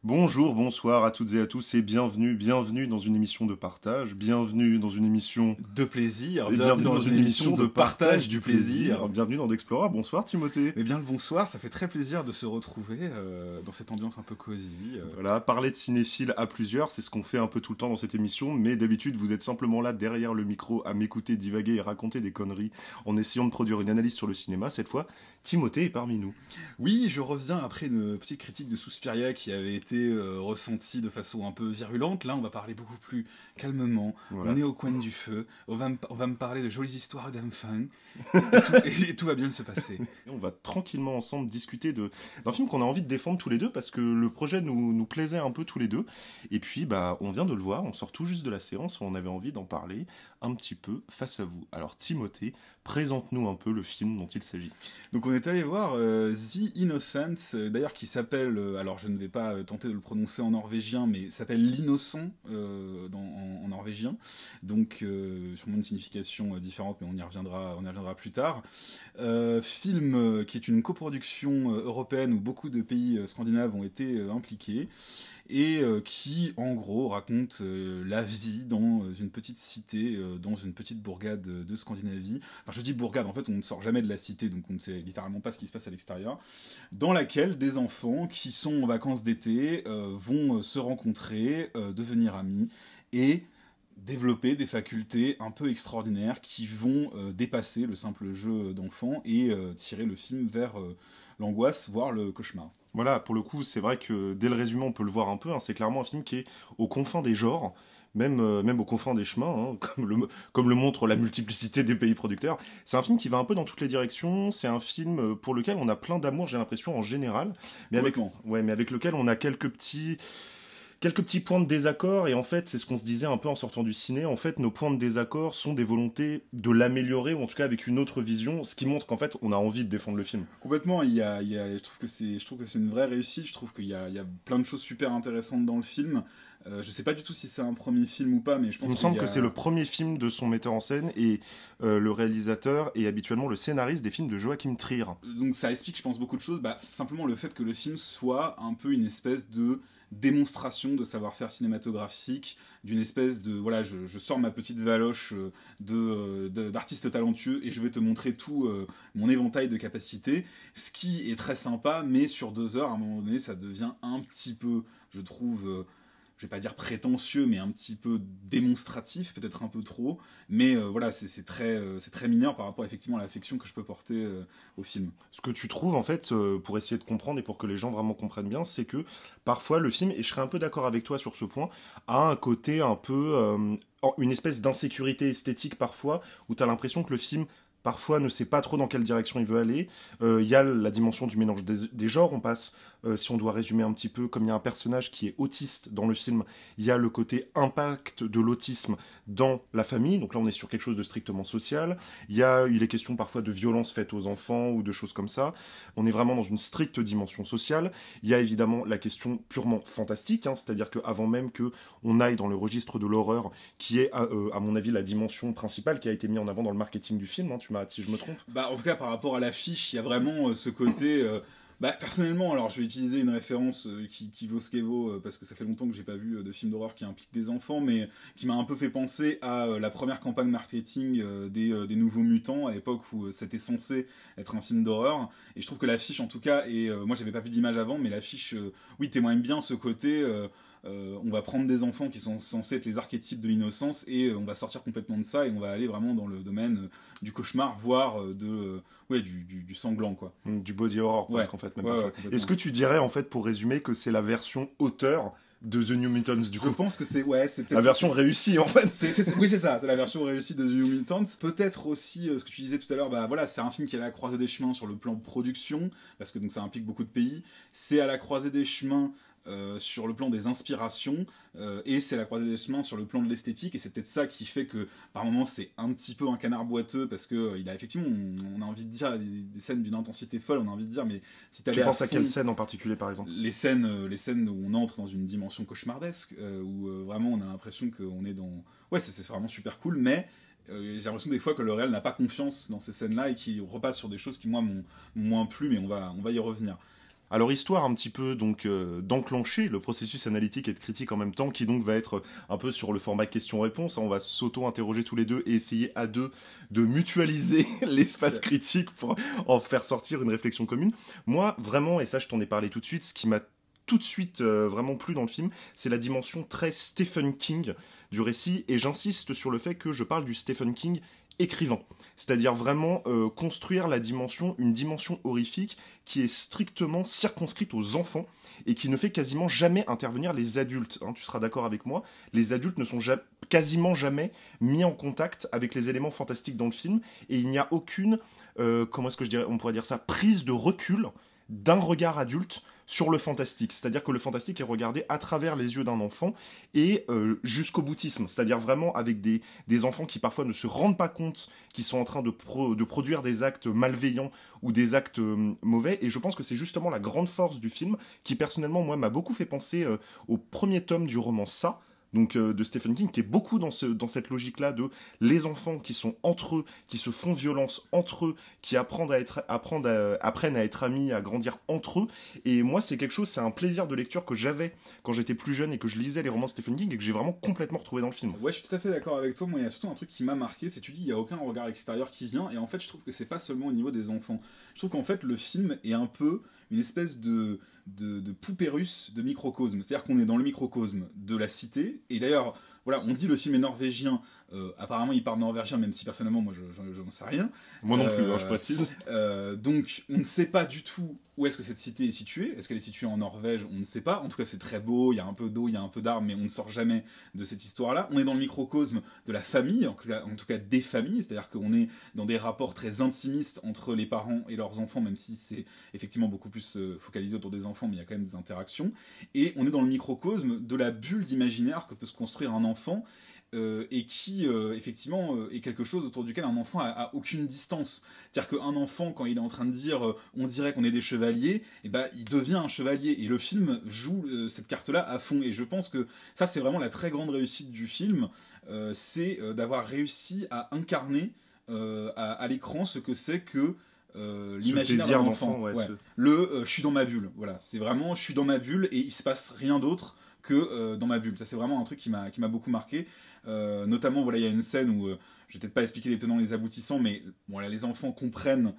Bonjour, bonsoir à toutes et à tous et bienvenue dans une émission de partage, bienvenue dans une émission De plaisir, et bienvenue dans une émission de partage du plaisir. Bienvenue dans D'Explora. Bonsoir Timothée. Eh bien le bonsoir, ça fait très plaisir de se retrouver dans cette ambiance un peu cosy. Voilà, parler de cinéphiles à plusieurs, c'est ce qu'on fait un peu tout le temps dans cette émission, mais d'habitude vous êtes simplement là derrière le micro à m'écouter divaguer et raconter des conneries en essayant de produire une analyse sur le cinéma. Cette fois, Timothée est parmi nous. Oui, je reviens après une petite critique de Suspiria qui avait été ressentie de façon un peu virulente. Là, on va parler beaucoup plus calmement. Voilà. On est au coin du feu. On va me parler de jolies histoires d'enfants. Et tout va bien se passer. Et on va tranquillement ensemble discuter d'un film qu'on a envie de défendre tous les deux parce que le projet nous plaisait un peu tous les deux. Et puis, on vient de le voir, on sort tout juste de la séance, on avait envie d'en parler un petit peu face à vous. Alors, Timothée, présente-nous un peu le film dont il s'agit. Donc on est allé voir The Innocents, d'ailleurs qui s'appelle, alors je ne vais pas tenter de le prononcer en norvégien, mais s'appelle l'innocent en norvégien, donc sûrement une signification différente, mais on y reviendra plus tard. Film qui est une coproduction européenne où beaucoup de pays scandinaves ont été impliqués, et qui en gros raconte la vie dans une petite cité, dans une petite bourgade de Scandinavie. Enfin je dis bourgade, en fait on ne sort jamais de la cité, donc on ne sait littéralement pas ce qui se passe à l'extérieur, dans laquelle des enfants qui sont en vacances d'été vont se rencontrer, devenir amis, et développer des facultés un peu extraordinaires qui vont dépasser le simple jeu d'enfant et tirer le film vers l'angoisse, voire le cauchemar. Voilà, pour le coup, c'est vrai que dès le résumé, on peut le voir un peu. Hein, c'est clairement un film qui est aux confins des genres, même aux confins des chemins, hein, comme le montre la multiplicité des pays producteurs. C'est un film qui va un peu dans toutes les directions. C'est un film pour lequel on a plein d'amour, j'ai l'impression, en général. Mais avec lequel on a quelques petits points de désaccord, et en fait, c'est ce qu'on se disait un peu en sortant du ciné, en fait, nos points de désaccord sont des volontés de l'améliorer, ou en tout cas avec une autre vision, ce qui montre qu'en fait, on a envie de défendre le film. Complètement, je trouve que c'est une vraie réussite, je trouve qu'il y a plein de choses super intéressantes dans le film. Je sais pas du tout si c'est un premier film ou pas, mais je pense Il me semble que c'est le premier film de son metteur en scène, et le réalisateur est habituellement le scénariste des films de Joachim Trier. Donc ça explique, je pense, beaucoup de choses. Simplement le fait que le film soit un peu une espèce de démonstration de savoir-faire cinématographique, d'une espèce de voilà, je sors ma petite valoche d'artiste talentueux et je vais te montrer tout mon éventail de capacités, ce qui est très sympa, mais sur 2 heures à un moment donné ça devient un petit peu, je trouve, je vais pas dire prétentieux, mais un petit peu démonstratif, peut-être un peu trop, mais voilà, c'est très mineur par rapport effectivement à l'affection que je peux porter au film. Ce que tu trouves, en fait, pour essayer de comprendre et pour que les gens vraiment comprennent bien, c'est que parfois le film, et je serais un peu d'accord avec toi sur ce point, a un côté un peu, une espèce d'insécurité esthétique parfois, où tu as l'impression que le film parfois ne sait pas trop dans quelle direction il veut aller. Il y a la dimension du mélange des genres, on passe, si on doit résumer un petit peu, comme il y a un personnage qui est autiste dans le film, il y a le côté impact de l'autisme dans la famille, donc là on est sur quelque chose de strictement social. Il est question parfois de violences faites aux enfants ou de choses comme ça. On est vraiment dans une stricte dimension sociale. Il y a évidemment la question purement fantastique, hein, c'est-à-dire qu'avant même qu'on aille dans le registre de l'horreur, qui est à mon avis la dimension principale qui a été mise en avant dans le marketing du film, hein, tu m'arrêtes si je me trompe. En tout cas par rapport à l'affiche, il y a vraiment ce côté... personnellement, alors je vais utiliser une référence qui vaut ce qu'elle vaut, parce que ça fait longtemps que j'ai pas vu de film d'horreur qui implique des enfants, mais qui m'a un peu fait penser à la première campagne marketing des Nouveaux Mutants, à l'époque où c'était censé être un film d'horreur, et je trouve que l'affiche en tout cas, et moi j'avais pas vu d'image avant, mais l'affiche, oui, témoigne bien ce côté... on va prendre des enfants qui sont censés être les archétypes de l'innocence et on va sortir complètement de ça et on va aller vraiment dans le domaine du cauchemar, voire du sanglant, quoi. Du body horror, presque, en fait. Même parfois. Est-ce que tu dirais, en fait, pour résumer, que c'est la version auteur de The New Mutants, du coup? Je pense que c'est peut-être... La version réussie, en fait. Oui, c'est ça, c'est la version réussie de The New Mutants. Peut-être aussi, ce que tu disais tout à l'heure, voilà, c'est un film qui est à la croisée des chemins sur le plan de production, parce que donc, ça implique beaucoup de pays. C'est à la croisée des chemins sur le plan des inspirations, et c'est la croisée des chemins sur le plan de l'esthétique, et c'est peut-être ça qui fait que par moments c'est un petit peu un canard boiteux, parce que il a effectivement, on a envie de dire des scènes d'une intensité folle, on a envie de dire, mais si tu penses à quelle scène en particulier, par exemple? Les scènes où on entre dans une dimension cauchemardesque, où vraiment on a l'impression qu'on est dans... Ouais, c'est vraiment super cool, mais j'ai l'impression des fois que le réel n'a pas confiance dans ces scènes-là et qu'il repasse sur des choses qui moi m'ont moins plu, mais on va y revenir. Alors histoire un petit peu donc d'enclencher le processus analytique et de critique en même temps, qui donc va être un peu sur le format question-réponse. On va s'auto-interroger tous les deux et essayer à deux de mutualiser l'espace critique pour en faire sortir une réflexion commune. Moi vraiment, et ça je t'en ai parlé tout de suite, ce qui m'a tout de suite vraiment plu dans le film, c'est la dimension très Stephen King du récit, et j'insiste sur le fait que je parle du Stephen King écrivant. C'est-à-dire vraiment construire une dimension horrifique qui est strictement circonscrite aux enfants et qui ne fait quasiment jamais intervenir les adultes. Hein, tu seras d'accord avec moi, les adultes ne sont quasiment jamais mis en contact avec les éléments fantastiques dans le film, et il n'y a aucune, comment est-ce que on pourrait dire ça, prise de recul d'un regard adulte sur le fantastique. C'est-à-dire que le fantastique est regardé à travers les yeux d'un enfant et jusqu'au boutisme. C'est-à-dire vraiment avec des enfants qui parfois ne se rendent pas compte qu'ils sont en train de produire des actes malveillants ou des actes mauvais. Et je pense que c'est justement la grande force du film qui, personnellement, moi, m'a beaucoup fait penser au premier tome du roman Ça, donc de Stephen King, qui est beaucoup dans cette logique-là de les enfants qui sont entre eux, qui se font violence entre eux, qui apprennent à être amis, à grandir entre eux. Et moi, c'est un plaisir de lecture que j'avais quand j'étais plus jeune et que je lisais les romans de Stephen King et que j'ai vraiment complètement retrouvé dans le film. Ouais, je suis tout à fait d'accord avec toi. Moi, il y a surtout un truc qui m'a marqué, c'est que tu dis il n'y a aucun regard extérieur qui vient, et en fait, je trouve que c'est pas seulement au niveau des enfants. Je trouve qu'en fait, le film est un peu une espèce de poupée russe de microcosme. C'est-à-dire qu'on est dans le microcosme de la cité, et d'ailleurs, voilà, on dit le film est norvégien. Apparemment, il parle norvégien, même si personnellement, moi, je n'en sais rien. Moi non plus, hein, je précise. Donc, on ne sait pas du tout où est-ce que cette cité est située. Est-ce qu'elle est située en Norvège? On ne sait pas. En tout cas, c'est très beau, il y a un peu d'eau, il y a un peu d'arbres, mais on ne sort jamais de cette histoire-là. On est dans le microcosme de la famille, en tout cas des familles, c'est-à-dire qu'on est dans des rapports très intimistes entre les parents et leurs enfants, même si c'est effectivement beaucoup plus focalisé autour des enfants, mais il y a quand même des interactions. Et on est dans le microcosme de la bulle d'imaginaire que peut se construire un enfant, et qui, effectivement, est quelque chose autour duquel un enfant a aucune distance. C'est-à-dire qu'un enfant, quand il est en train de dire on dirait qu'on est des chevaliers, et ben, il devient un chevalier. Et le film joue cette carte-là à fond. Et je pense que ça, c'est vraiment la très grande réussite du film, c'est d'avoir réussi à incarner à l'écran ce que c'est que l'imaginaire d'un enfant. Ouais, ouais. Je suis dans ma bulle. Voilà. C'est vraiment je suis dans ma bulle et il se passe rien d'autre que dans ma bulle. Ça, c'est vraiment un truc qui m'a beaucoup marqué. Notamment, voilà, il y a une scène où, je vais peut-être pas expliquer les tenants et les aboutissants, mais voilà, les enfants comprennent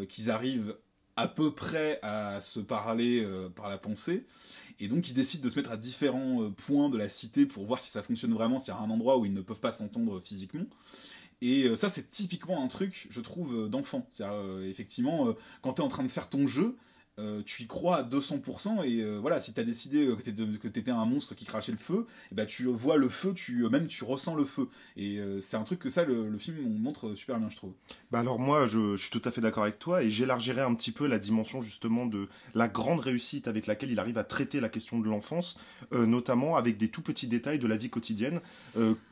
qu'ils arrivent à peu près à se parler par la pensée. Et donc, ils décident de se mettre à différents points de la cité pour voir si ça fonctionne vraiment, s'il y a un endroit où ils ne peuvent pas s'entendre physiquement. Et ça, c'est typiquement un truc, je trouve, d'enfant. C'est-à-dire, effectivement, quand tu es en train de faire ton jeu, tu y crois à 200%, et voilà, si tu as décidé que tu étais un monstre qui crachait le feu, et ben, tu vois le feu, tu ressens le feu. Et c'est un truc que ça, le film montre super bien, je trouve. Bah alors moi, je suis tout à fait d'accord avec toi, et j'élargirais un petit peu la dimension justement de la grande réussite avec laquelle il arrive à traiter la question de l'enfance, notamment avec des tout petits détails de la vie quotidienne,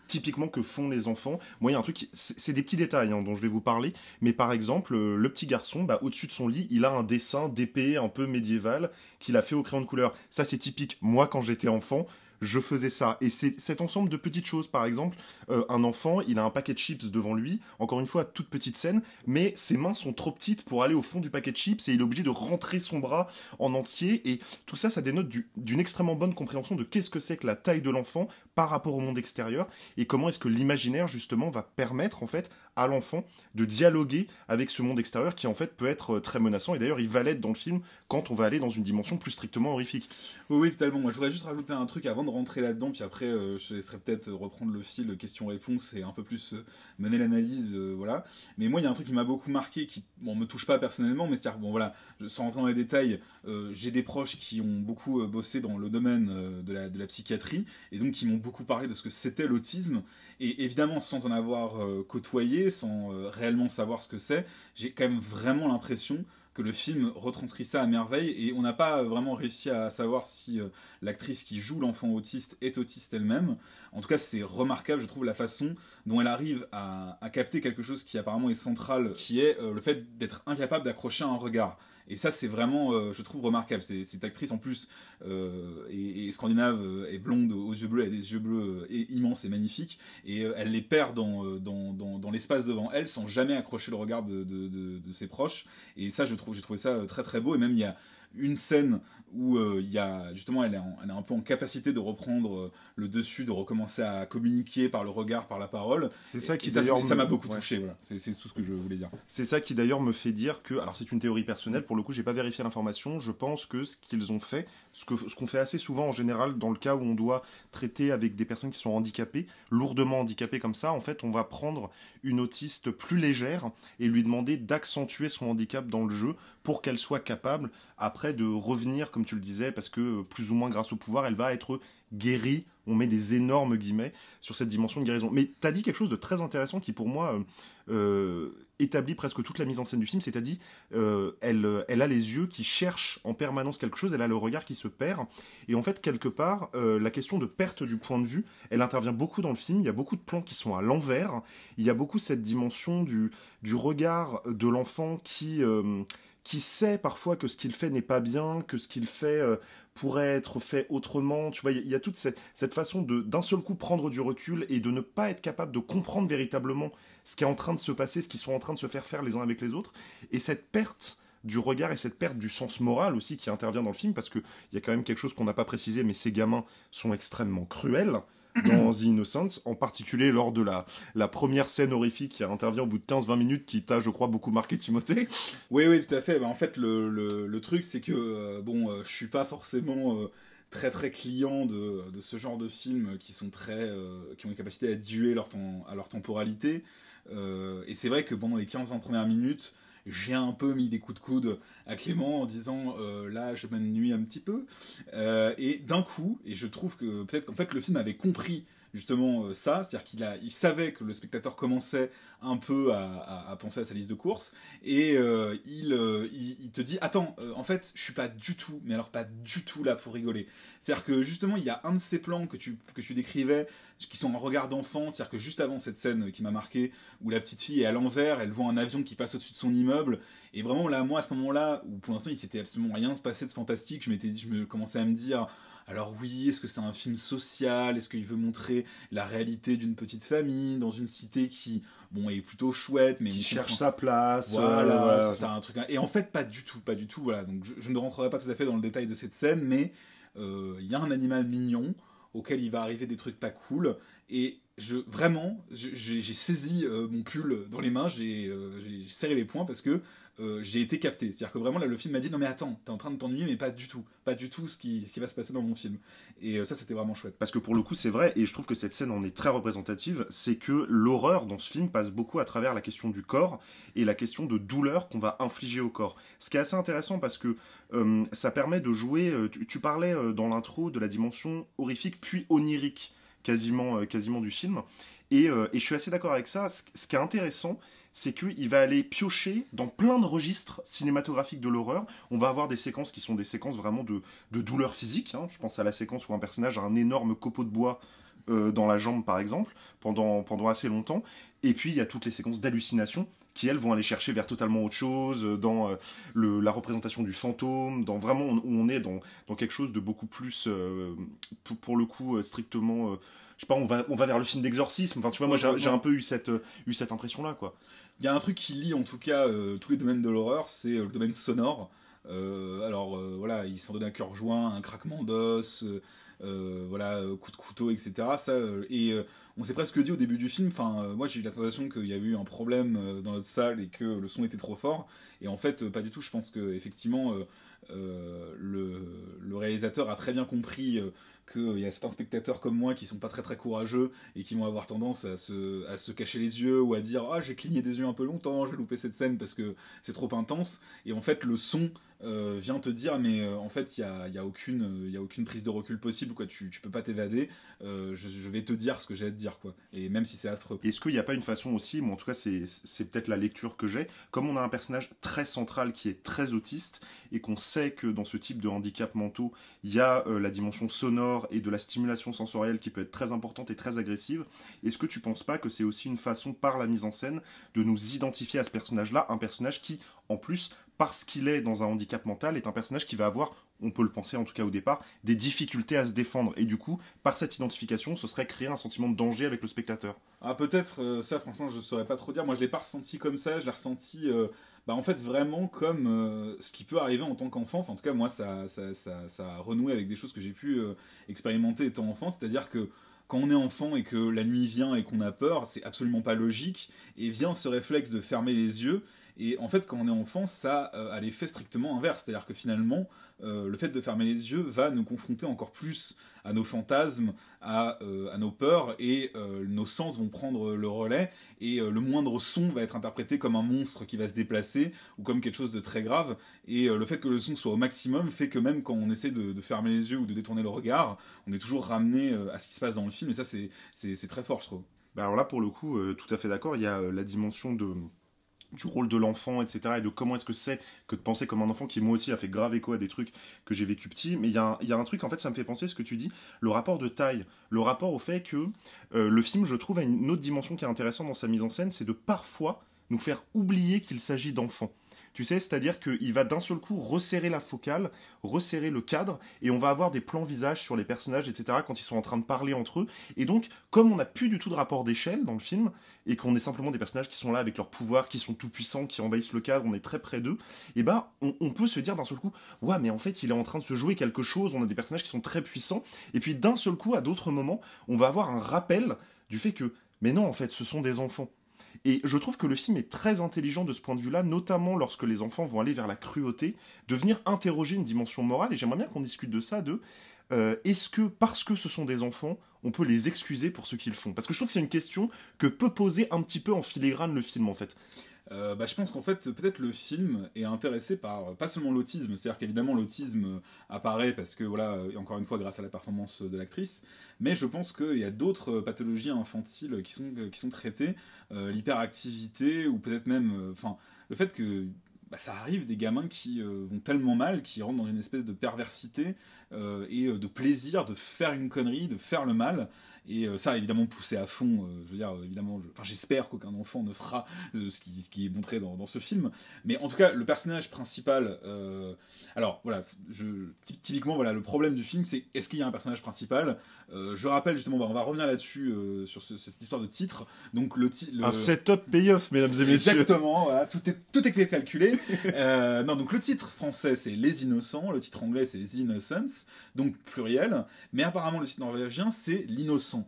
typiquement que font les enfants. Moi, il y a un truc, c'est des petits détails dont je vais vous parler, mais par exemple, le petit garçon, bah, au-dessus de son lit, il a un dessin d'épée un peu médiéval qu'il a fait au crayon de couleur. Ça, c'est typique. Moi, quand j'étais enfant, je faisais ça. Et c'est cet ensemble de petites choses. Par exemple, un enfant, il a un paquet de chips devant lui, encore une fois, toute petite scène, mais ses mains sont trop petites pour aller au fond du paquet de chips et il est obligé de rentrer son bras en entier. Et tout ça, ça dénote d'une extrêmement bonne compréhension de qu'est-ce que c'est que la taille de l'enfant par rapport au monde extérieur et comment est-ce que l'imaginaire, justement, va permettre, en fait, à l'enfant de dialoguer avec ce monde extérieur qui, en fait, peut être très menaçant. Et d'ailleurs, il va l'être dans le film quand on va aller dans une dimension plus strictement horrifique. Oui, totalement. Moi, je voudrais juste rajouter un truc avant de rentrer là-dedans, puis après, je laisserai peut-être reprendre le fil question-réponse et un peu plus mener l'analyse, voilà. Mais moi, il y a un truc qui m'a beaucoup marqué, qui, bon, me touche pas personnellement, mais c'est-à-dire, bon, voilà, sans rentrer dans les détails, j'ai des proches qui ont beaucoup bossé dans le domaine de la psychiatrie, et donc qui m'ont beaucoup parlé de ce que c'était l'autisme, et évidemment, sans en avoir côtoyé, sans réellement savoir ce que c'est, j'ai quand même vraiment l'impression que le film retranscrit ça à merveille, et on n'a pas vraiment réussi à savoir si l'actrice qui joue l'enfant autiste est autiste elle-même. En tout cas, c'est remarquable, je trouve, la façon dont elle arrive à capter quelque chose qui apparemment est central, qui est le fait d'être incapable d'accrocher un regard. Et ça, c'est vraiment, je trouve, remarquable. Cette actrice, en plus, est scandinave, est blonde, aux yeux bleus, elle a des yeux bleus immenses et magnifiques, et elle les perd dans l'espace devant elle, sans jamais accrocher le regard de ses proches. Et ça, j'ai trouvé ça très très beau. Et même, il y a une scène où il y a justement elle est un peu en capacité de reprendre le dessus, de recommencer à communiquer par le regard, par la parole. C'est ça qui Et d'ailleurs ça m'a me- beaucoup ouais. touché, voilà. C'est tout ce que je voulais dire. C'est ça qui d'ailleurs me fait dire que, alors c'est une théorie personnelle, pour le coup j'ai pas vérifié l'information, je pense que ce qu'ils ont fait, ce qu'on fait assez souvent en général dans le cas où on doit traiter avec des personnes qui sont handicapées, lourdement handicapées comme ça, en fait on va prendre une autiste plus légère et lui demander d'accentuer son handicap dans le jeu pour qu'elle soit capable après de revenir, comme tu le disais, parce que plus ou moins grâce au pouvoir, elle va être guérie, on met des énormes guillemets sur cette dimension de guérison. Mais tu as dit quelque chose de très intéressant qui pour moi établit presque toute la mise en scène du film, c'est-à-dire elle a les yeux qui cherchent en permanence quelque chose, elle a le regard qui se perd, et en fait quelque part la question de perte du point de vue, elle intervient beaucoup dans le film, il y a beaucoup de plans qui sont à l'envers, il y a beaucoup cette dimension du regard de l'enfant qui sait parfois que ce qu'il fait n'est pas bien, que ce qu'il fait pourrait être fait autrement. Tu vois, il y a toute cette façon de d'un seul coup prendre du recul et de ne pas être capable de comprendre véritablement ce qui est en train de se passer, ce qu'ils sont en train de se faire faire les uns avec les autres. Et cette perte du regard et cette perte du sens moral aussi qui intervient dans le film, parce qu'il y a quand même quelque chose qu'on n'a pas précisé, mais ces gamins sont extrêmement cruels dans The Innocents, en particulier lors de la première scène horrifique qui intervient au bout de 15-20 minutes, qui t'a, je crois, beaucoup marqué Timothée. Oui, oui, tout à fait. Bah, en fait, le truc, c'est que je suis pas forcément très très client de ce genre de films qui sont qui ont une capacité à diluer à leur temporalité. Et c'est vrai que pendant les 15-20 premières minutes, j'ai un peu mis des coups de coude à Clément en disant là, je m'ennuie un petit peu. Et d'un coup, et je trouve que peut-être qu'en fait le film avait compris justement ça, c'est-à-dire il savait que le spectateur commençait un peu à penser à sa liste de courses, et il te dit attends, en fait je suis pas du tout, mais alors pas du tout là pour rigoler. C'est-à-dire que justement il y a un de ces plans que tu décrivais qui sont en regard d'enfant, c'est-à-dire que juste avant cette scène qui m'a marqué, où la petite fille est à l'envers, elle voit un avion qui passe au-dessus de son immeuble, et vraiment là, moi à ce moment-là, où pour l'instant il s'était absolument rien se passé de fantastique, je me commençais à me dire, alors oui, est-ce que c'est un film social, est-ce qu'il veut montrer la réalité d'une petite famille dans une cité qui, bon, est plutôt chouette, mais Qui on cherche comprend- sa place. voilà, c'est ça, un truc. Et en fait, pas du tout. Voilà. Donc, je ne rentrerai pas tout à fait dans le détail de cette scène, mais il y a un animal mignon auquel il va arriver des trucs pas cool. Et j'ai saisi mon pull dans les mains, j'ai serré les poings parce que j'ai été capté. C'est-à-dire que vraiment là, le film m'a dit non mais attends, t'es en train de t'ennuyer, mais pas du tout ce qui va se passer dans mon film. Et ça, c'était vraiment chouette. Parce que pour le coup, c'est vrai, et je trouve que cette scène en est très représentative, c'est que l'horreur dans ce film passe beaucoup à travers la question du corps et la question de douleur qu'on va infliger au corps. Ce qui est assez intéressant parce que ça permet de jouer, tu parlais dans l'intro de la dimension horrifique puis onirique quasiment du film, et je suis assez d'accord avec ça. Ce qui est intéressant, c'est qu'il va aller piocher dans plein de registres cinématographiques de l'horreur. On va avoir des séquences qui sont des séquences vraiment de douleur physique, hein. Je pense à la séquence où un personnage a un énorme copeau de bois dans la jambe, par exemple, pendant assez longtemps. Et puis, il y a toutes les séquences d'hallucination qui, elles, vont aller chercher vers totalement autre chose, dans la représentation du fantôme, dans vraiment où on est dans quelque chose de beaucoup plus, pour le coup, strictement... je sais pas, on va vers le film d'exorcisme. Enfin, tu vois, moi, j'ai un peu eu cette impression-là, quoi. Il y a un truc qui lie en tout cas tous les domaines de l'horreur, c'est le domaine sonore. Voilà, il s'en donne à cœur joint, un craquement d'os, voilà, coup de couteau, etc. On s'est presque dit au début du film, moi j'ai eu la sensation qu'il y avait eu un problème dans notre salle et que le son était trop fort. Et en fait, pas du tout. Je pense que effectivement, le réalisateur a très bien compris qu'il y a certains spectateurs comme moi qui sont pas très très courageux et qui vont avoir tendance à se cacher les yeux ou à dire ah j'ai cligné des yeux un peu longtemps, j'ai loupé cette scène parce que c'est trop intense. Et en fait le son vient te dire mais en fait il y a aucune prise de recul possible quoi. Tu peux pas t'évader. Je vais te dire ce que j'ai à te dire quoi. Et même si c'est affreux. Est-ce qu'il n'y a pas une façon aussi, moi en tout cas c'est peut-être la lecture que j'ai, comme on a un personnage très central qui est très autiste et qu'on sait que dans ce type de handicap mentaux il y a la dimension sonore et de la stimulation sensorielle qui peut être très importante et très agressive, est-ce que tu penses pas que c'est aussi une façon par la mise en scène de nous identifier à ce personnage-là, un personnage qui en plus parce qu'il est dans un handicap mental est un personnage qui va avoir, on peut le penser en tout cas au départ, des difficultés à se défendre. Et du coup, par cette identification, ce serait créer un sentiment de danger avec le spectateur. Ah peut-être ça franchement je saurais pas trop dire. Moi je l'ai pas ressenti comme ça, je l'ai ressenti bah en fait vraiment comme ce qui peut arriver en tant qu'enfant. Enfin, en tout cas, moi, ça a renoué avec des choses que j'ai pu expérimenter étant enfant. C'est-à-dire que quand on est enfant et que la nuit vient et qu'on a peur, c'est absolument pas logique. Et vient ce réflexe de fermer les yeux. Et en fait, quand on est enfant, ça a l'effet strictement inverse. C'est-à-dire que finalement, le fait de fermer les yeux va nous confronter encore plus à nos fantasmes, à nos peurs, et nos sens vont prendre le relais, et le moindre son va être interprété comme un monstre qui va se déplacer, ou comme quelque chose de très grave, et le fait que le son soit au maximum fait que même quand on essaie de fermer les yeux ou de détourner le regard, on est toujours ramené à ce qui se passe dans le film, et ça c'est très fort, je trouve. Bah alors là, pour le coup, tout à fait d'accord. Il y a la dimension du rôle de l'enfant, etc. Et de comment est-ce que c'est que de penser comme un enfant qui, moi aussi, a fait grave écho à des trucs que j'ai vécu petit. Mais il y a un truc, en fait, ça me fait penser ce que tu dis, le rapport de taille, le rapport au fait que le film, je trouve, a une autre dimension qui est intéressante dans sa mise en scène, c'est de parfois nous faire oublier qu'il s'agit d'enfants. Tu sais, c'est-à-dire qu'il va d'un seul coup resserrer la focale, resserrer le cadre, et on va avoir des plans visages sur les personnages, etc., quand ils sont en train de parler entre eux. Et donc, comme on n'a plus du tout de rapport d'échelle dans le film, et qu'on est simplement des personnages qui sont là avec leurs pouvoirs, qui sont tout puissants, qui envahissent le cadre, on est très près d'eux, et ben, on peut se dire d'un seul coup, ouais, mais en fait, il est en train de se jouer quelque chose, on a des personnages qui sont très puissants, et puis d'un seul coup, à d'autres moments, on va avoir un rappel du fait que, mais non, en fait, ce sont des enfants. Et je trouve que le film est très intelligent de ce point de vue-là, notamment lorsque les enfants vont aller vers la cruauté, de venir interroger une dimension morale, et j'aimerais bien qu'on discute de ça, est-ce que, parce que ce sont des enfants, on peut les excuser pour ce qu'ils font? Parce que je trouve que c'est une question que peut poser un petit peu en filigrane le film, en fait. Bah, je pense qu'en fait, peut-être le film est intéressé par pas seulement l'autisme, c'est-à-dire qu'évidemment l'autisme apparaît parce que, voilà, encore une fois, grâce à la performance de l'actrice, mais je pense qu'il y a d'autres pathologies infantiles qui sont traitées, l'hyperactivité, ou peut-être même, enfin, le fait que bah, ça arrive des gamins qui vont tellement mal, qui rentrent dans une espèce de perversité et de plaisir de faire une connerie, de faire le mal. Et ça, évidemment, poussé à fond. Je veux dire, évidemment, j'espère qu'aucun enfant ne fera ce qui est montré dans ce film. Mais en tout cas, le personnage principal. Alors, voilà, typiquement, voilà, le problème du film, c'est est-ce qu'il y a un personnage principal? Je rappelle justement, bah, on va revenir là-dessus, sur cette histoire de titre. Donc, un setup payoff, mesdames et messieurs. Exactement, voilà, tout est calculé. Non, donc le titre français, c'est Les Innocents. Le titre anglais, c'est The Innocents, donc pluriel. Mais apparemment, le titre norvégien, c'est L'Innocent.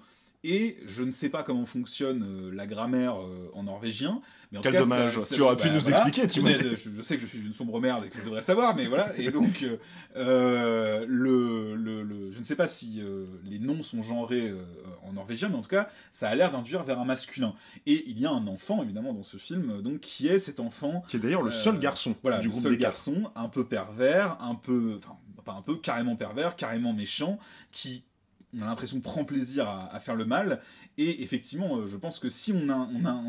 Et je ne sais pas comment fonctionne la grammaire en norvégien. Mais en Quel tout cas, dommage, tu aurais pu nous expliquer. Je sais que je suis une sombre merde et que je devrais savoir, mais voilà. Et donc, je ne sais pas si les noms sont genrés en norvégien, mais en tout cas, ça a l'air d'induire vers un masculin. Et il y a un enfant, évidemment, dans ce film, donc, qui est cet enfant. Qui est d'ailleurs le seul garçon du groupe des garçons, un peu pervers, enfin, pas un peu, carrément pervers, carrément méchant, qui, on a l'impression, prend plaisir à faire le mal. Et effectivement, je pense que si on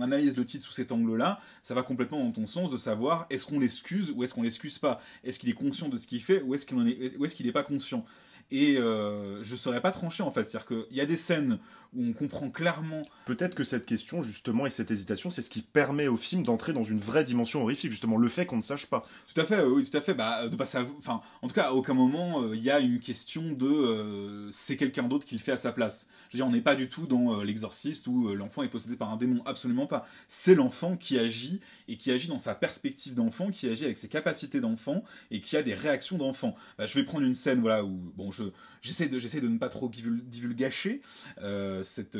analyse le titre sous cet angle-là, ça va complètement dans ton sens de savoir est-ce qu'on l'excuse ou est-ce qu'on l'excuse pas. Est-ce qu'il est conscient de ce qu'il fait ou est-ce qu'il n'est pas conscient. Et je ne saurais pas trancher, en fait. C'est-à-dire qu'il y a des scènes où on comprend clairement... Peut-être que cette question, justement, et cette hésitation, c'est ce qui permet au film d'entrer dans une vraie dimension horrifique, justement, le fait qu'on ne sache pas. Tout à fait, oui, tout à fait. Enfin, en tout cas, à aucun moment, il y a une question de c'est quelqu'un d'autre qui le fait à sa place. Je veux dire, on n'est pas du tout dans l'exorciste où l'enfant est possédé par un démon, absolument pas. C'est l'enfant qui agit, et qui agit dans sa perspective d'enfant, qui agit avec ses capacités d'enfant, et qui a des réactions d'enfant. Bah, je vais prendre une scène, voilà, où, bon, j'essaie de ne pas trop divulgacher cette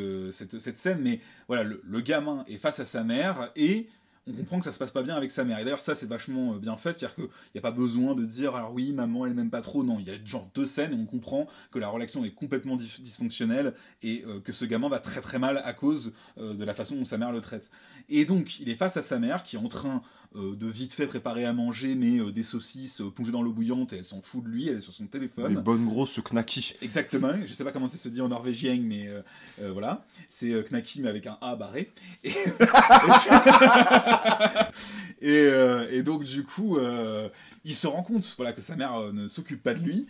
scène, mais voilà, le gamin est face à sa mère et on comprend que ça se passe pas bien avec sa mère. Et d'ailleurs, ça, c'est vachement bien fait, c'est-à-dire qu'il n'y a pas besoin de dire alors oui, maman, elle m'aime pas trop. Non, il y a genre deux scènes et on comprend que la relation est complètement dysfonctionnelle et que ce gamin va très très mal à cause de la façon dont sa mère le traite. Et donc, il est face à sa mère qui est en train de vite fait préparer à manger, mais des saucisses plongées dans l'eau bouillante, et elle s'en fout de lui, elle est sur son téléphone. Des bonnes grosses knackis. Exactement, je sais pas comment ça se dit en norvégien, mais voilà, c'est knaki mais avec un A barré. Et donc du coup, il se rend compte, voilà, que sa mère ne s'occupe pas de lui,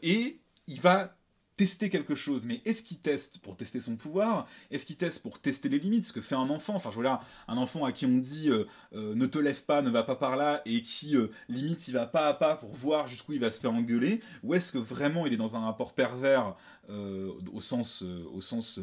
et il va tester quelque chose, mais est-ce qu'il teste pour tester son pouvoir? Est-ce qu'il teste pour tester les limites? Ce que fait un enfant. Enfin, je veux dire, un enfant à qui on dit ne te lève pas, ne va pas par là, et qui limite il va pas à pas pour voir jusqu'où il va se faire engueuler, ou est-ce que vraiment il est dans un rapport pervers au sens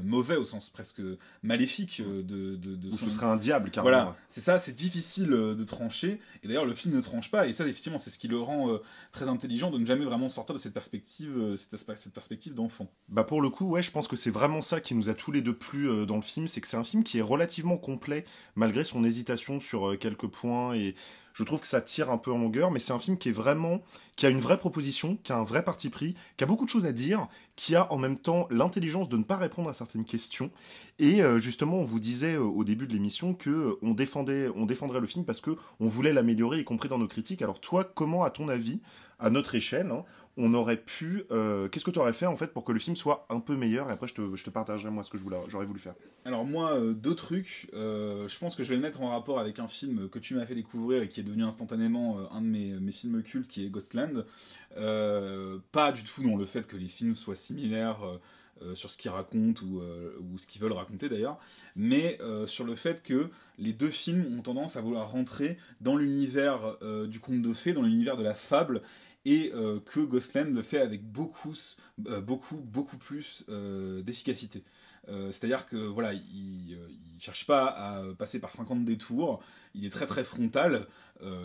mauvais, au sens presque maléfique de Ou son... ce serait un diable, carrément. Voilà, c'est ça, c'est difficile de trancher, et d'ailleurs le film ne tranche pas, et ça effectivement c'est ce qui le rend très intelligent, de ne jamais vraiment sortir de cette perspective, cette perspective d'enfant. Bah pour le coup, ouais, je pense que c'est vraiment ça qui nous a tous les deux plu dans le film, c'est que c'est un film qui est relativement complet, malgré son hésitation sur quelques points, et je trouve que ça tire un peu en longueur, mais c'est un film qui est vraiment, qui a une vraie proposition, qui a un vrai parti pris, qui a beaucoup de choses à dire, qui a en même temps l'intelligence de ne pas répondre à certaines questions, et justement, on vous disait au début de l'émission que on défendrait le film parce que on voulait l'améliorer, y compris dans nos critiques. Alors toi, comment, à ton avis, à notre échelle, hein, on aurait pu. Qu'est-ce que tu aurais fait en fait pour que le film soit un peu meilleur? Et après, je te partagerai moi ce que j'aurais voulu faire. Alors moi, deux trucs. Je pense que je vais le mettre en rapport avec un film que tu m'as fait découvrir et qui est devenu instantanément un de mes films cultes, qui est Ghostland. Pas du tout dans le fait que les films soient similaires sur ce qu'ils racontent ou ce qu'ils veulent raconter d'ailleurs, mais sur le fait que les deux films ont tendance à vouloir rentrer dans l'univers du conte de fées, dans l'univers de la fable, et que Ghostland le fait avec beaucoup plus d'efficacité. C'est-à-dire que voilà, il cherche pas à passer par 50 détours, il est très très frontal,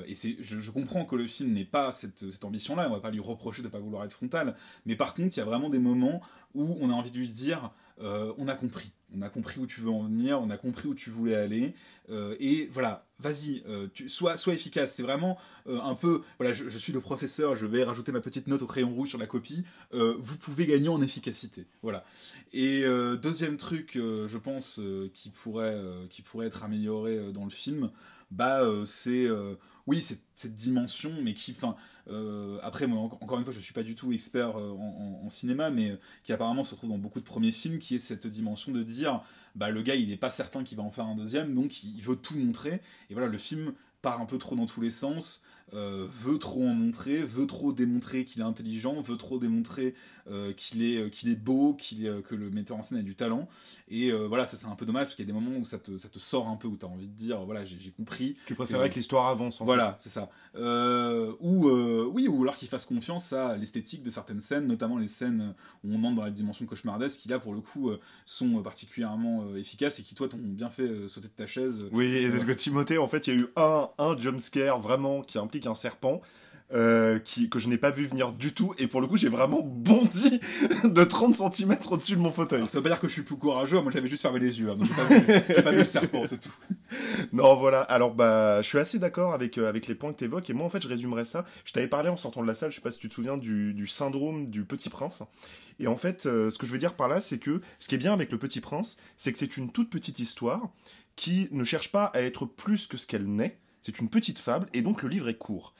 et je comprends que le film n'ait pas cette ambition-là, on va pas lui reprocher de ne pas vouloir être frontal, mais par contre, il y a vraiment des moments où on a envie de lui dire on a compris. On a compris où tu veux en venir, on a compris où tu voulais aller, et voilà, vas-y, sois efficace. C'est vraiment un peu, voilà, je suis le professeur, je vais rajouter ma petite note au crayon rouge sur la copie, vous pouvez gagner en efficacité. Voilà. Et deuxième truc, je pense, qui pourrait être amélioré dans le film, c'est oui, cette dimension, mais qui, enfin, après, moi, encore une fois, je suis pas du tout expert en cinéma, mais qui apparemment se retrouve dans beaucoup de premiers films, qui est cette dimension de dire, le gars, il est pas certain qu'il va en faire un deuxième, donc il veut tout montrer. Et voilà, le film part un peu trop dans tous les sens, veut trop en montrer, veut trop démontrer qu'il est intelligent, veut trop démontrer qu'il est beau, que le metteur en scène a du talent. Et voilà, ça c'est un peu dommage, parce qu'il y a des moments où ça te sort un peu, où tu as envie de dire, voilà, j'ai compris. Tu préférais que l'histoire avance, en voilà, c'est ça. Oui, ou alors qu'il fasse confiance à l'esthétique de certaines scènes, notamment les scènes où on entre dans la dimension cauchemardesque, qui là, pour le coup, sont particulièrement efficaces et qui, toi, t'ont bien fait sauter de ta chaise. Oui, parce que Timothée, en fait, il y a eu un jumpscare vraiment qui implique un serpent. Que je n'ai pas vu venir du tout, et pour le coup j'ai vraiment bondi de 30 cm au-dessus de mon fauteuil. Alors, ça veut pas dire que je suis plus courageux, moi j'avais juste fermé les yeux, hein, donc j'ai pas vu le serpent, c'est tout. Non, voilà, alors je suis assez d'accord avec les points que tu évoques, et moi en fait je résumerais ça. Je t'avais parlé en sortant de la salle, je sais pas si tu te souviens du syndrome du Petit Prince, et en fait ce que je veux dire par là, c'est que ce qui est bien avec le Petit Prince, c'est que c'est une toute petite histoire qui ne cherche pas à être plus que ce qu'elle n'est, c'est une petite fable, et donc le livre est court.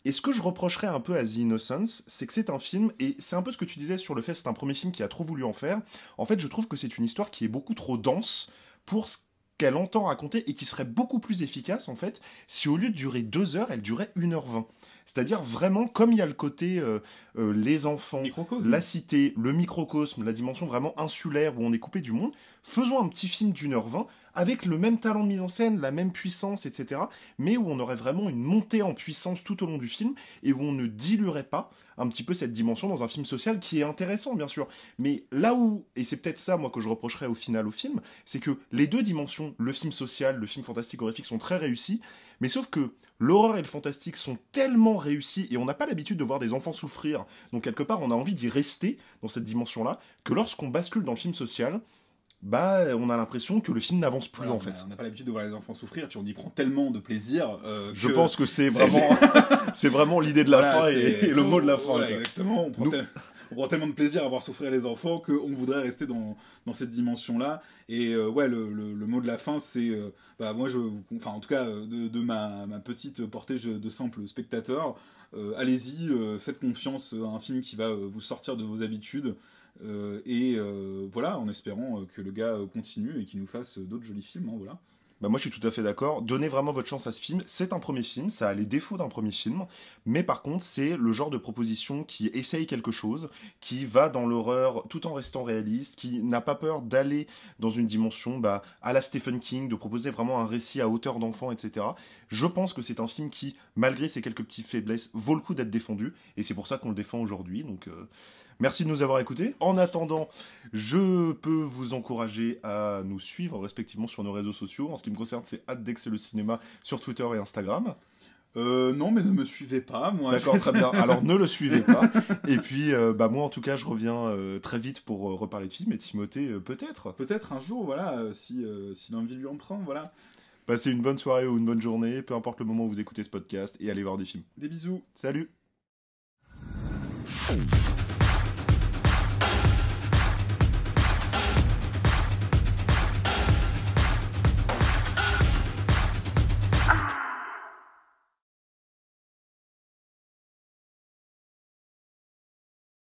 Et ce que je reprocherais un peu à The Innocents, c'est que c'est un film, et c'est un peu ce que tu disais sur le fait que c'est un premier film qui a trop voulu en faire. En fait, je trouve que c'est une histoire qui est beaucoup trop dense pour ce qu'elle entend raconter, et qui serait beaucoup plus efficace, en fait, si au lieu de durer 2 heures, elle durait 1h20. C'est-à-dire vraiment, comme il y a le côté les enfants, la cité, le microcosme, la dimension vraiment insulaire où on est coupé du monde, faisons un petit film d'1h20 avec le même talent de mise en scène, la même puissance, etc. Mais où on aurait vraiment une montée en puissance tout au long du film et où on ne diluerait pas un petit peu cette dimension dans un film social qui est intéressant, bien sûr. Mais là où, et c'est peut-être ça, moi, que je reprocherais au final au film, c'est que les deux dimensions, le film social, le film fantastique horrifique, sont très réussis, mais sauf que l'horreur et le fantastique sont tellement réussis, et on n'a pas l'habitude de voir des enfants souffrir, donc quelque part on a envie d'y rester dans cette dimension-là, que lorsqu'on bascule dans le film social, on a l'impression que le film n'avance plus, en fait. On n'a pas l'habitude de voir les enfants souffrir, puis on y prend tellement de plaisir. Je pense que c'est vraiment, c'est vraiment l'idée de la fin et le mot de la fin. Voilà, exactement. On prend tellement de plaisir à voir souffrir les enfants qu'on voudrait rester dans cette dimension-là. Et le mot de la fin, c'est, moi, en tout cas, de ma petite portée de simple spectateur, allez-y, faites confiance à un film qui va vous sortir de vos habitudes. Voilà, en espérant que le gars continue et qu'il nous fasse d'autres jolis films, hein, voilà. Bah moi je suis tout à fait d'accord. Donnez vraiment votre chance à ce film. C'est un premier film, ça a les défauts d'un premier film, mais par contre c'est le genre de proposition qui essaye quelque chose, qui va dans l'horreur tout en restant réaliste, qui n'a pas peur d'aller dans une dimension à la Stephen King, de proposer vraiment un récit à hauteur d'enfant, etc. Je pense que c'est un film qui, malgré ses quelques petites faiblesses, vaut le coup d'être défendu, et c'est pour ça qu'on le défend aujourd'hui. Donc merci de nous avoir écoutés. En attendant, je peux vous encourager à nous suivre respectivement sur nos réseaux sociaux. En ce qui me concerne, c'est @dex le cinéma sur Twitter et Instagram. Non, mais ne me suivez pas, moi. D'accord, très bien. Alors ne le suivez pas. Et puis, moi en tout cas, je reviens très vite pour reparler de films. Et Timothée, peut-être. Peut-être un jour, voilà, si l'envie lui en prend, voilà. Passez une bonne soirée ou une bonne journée, peu importe le moment où vous écoutez ce podcast, et allez voir des films. Des bisous. Salut!